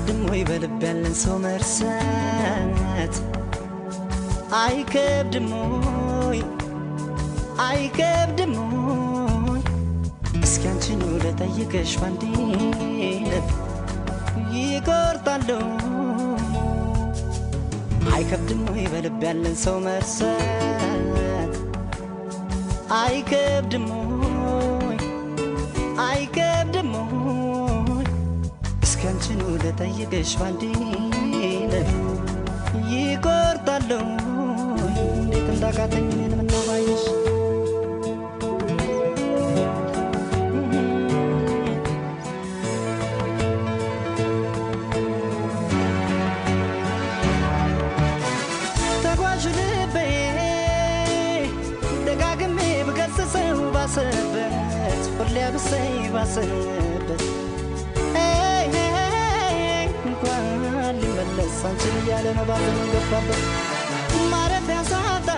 አይከብድም ወይ በልብ ያለን ሰው መርሳት አይከብድም ወይ አይከብድም ወይ እስኪ አንቺን ልጠይቅሽ ባንዴ ልብ ይቆርጣለሁ አይከብድም ወይ በልብ ያለን ሰው መርሳት አይከብድም ወይ አይከብድም ወይ እስኪ አንቺን ልጠይቅሽ ባንዴ ልብ ይቆርጣለሁ እንዴት እንዳቃተኝ እኔን ምነው ባይሽ ተጓዥ ልቤ ደጋግሜ ብገስጸው ባሰበት ሁሌ ብሰይ ባሰበት እንኳን ሊመለስ አንቺን እያለ ነው ባዘን ገባበት ማረፊያ ሳጣ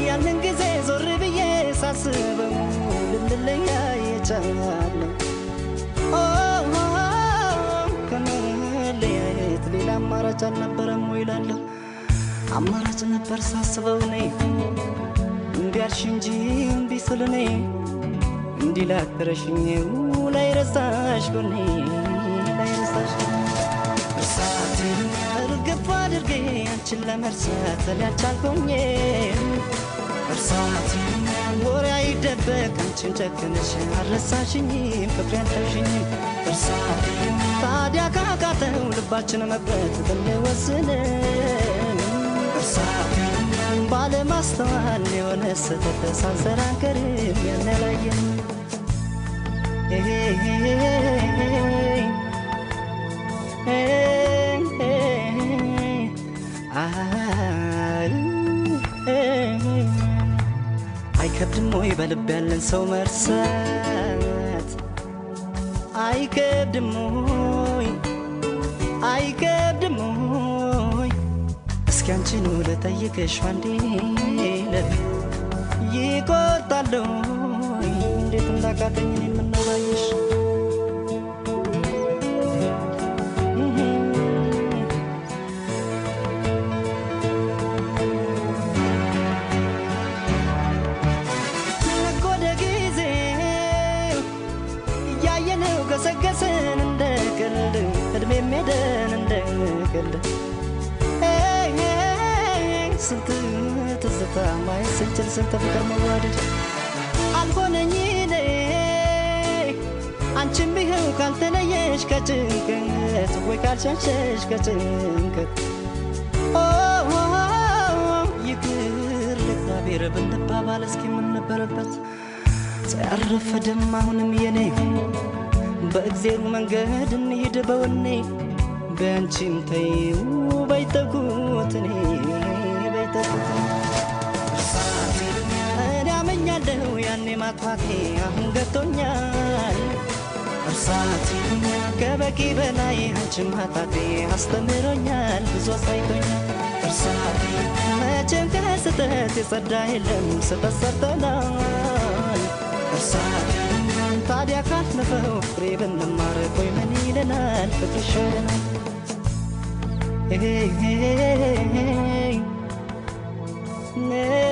ያንን ጊዜ ዞር ብዬ ሳስበው ልንለያይ የቻልነው ከመለያየት ሌላ አማራጭ አልነበረም ወይ እላለሁ አማራጭ ነበር ሳስበው እኔ እምቢ አልሽ እንጂ እምቢ ስል እኔ እንዲህ ላክረሽኝ ላይረሳሽ ጎኔ ላይረሳሽ እርሳቴን እርግፍ አድርጌ አንቺን ለመርሳት ሊያልቻልኩኝ እርሳቴን ወሬ አይደበቅ አንቺን ጨክነሽ አልረሳሽኝም ፍቅሬ አልተውሽኝም እርሳቴን ታዲያ ካቃተው ልባችን መቅረት ብንወስን እርሳቴን ባለማስተዋል የሆነ ስህተት ሳንሰራንከርም ያንላየን አይከብድም ወይ በልብ ያለን ሰው መርሳት አይከብድም ወይ አይከብድም ወይ እስኪ አንቺን ልጠይቅሽ ባንዴ ልብ ይቆርጣለሁ እንዴት እንዳቃተኝ እኔን ምነው ባይሽ ነጎደ ጊዜ እያየነው ገሰገስን እንደ ቀልድ እድሜ ሜደን እንደ ቀልድ ስንት ትዝታ ማየት ስንችል ስንት ፍቅር መዋደድ አልሆነኝ እኔ አንቺም ቢኸው ካልተለየሽ ከጭንቀት ወይ ካልሸሸሽ ከጭንቀት ይቅር ለእግዚአብሔር ብንባባል እስኪ ምን ነበረበት ሳያረፈደም አሁንም የኔ በእግዚአብሔር መንገድ እንሂድ በወኔ በአንቺም ተይው ባይተኩት እኔ ባይተኩት እኔ አመኛለሁ ያኔ ማጥፋቴ አሁን ገብቶኛል እርሳቴን ከበቂ በላይ አንቺን ማጣቴ አስተምሮኛል ብዙ አሳይቶኛል እርሳቴን መቼም ከስህተት የጸዳ የለም ስህተት ሰርተናል እርሳቴን ታዲያ ካለፈው ፍሬ ብንማር ቆይ ምን ይለናል ፍቅር ይሻለናል Hey, hey, hey, hey.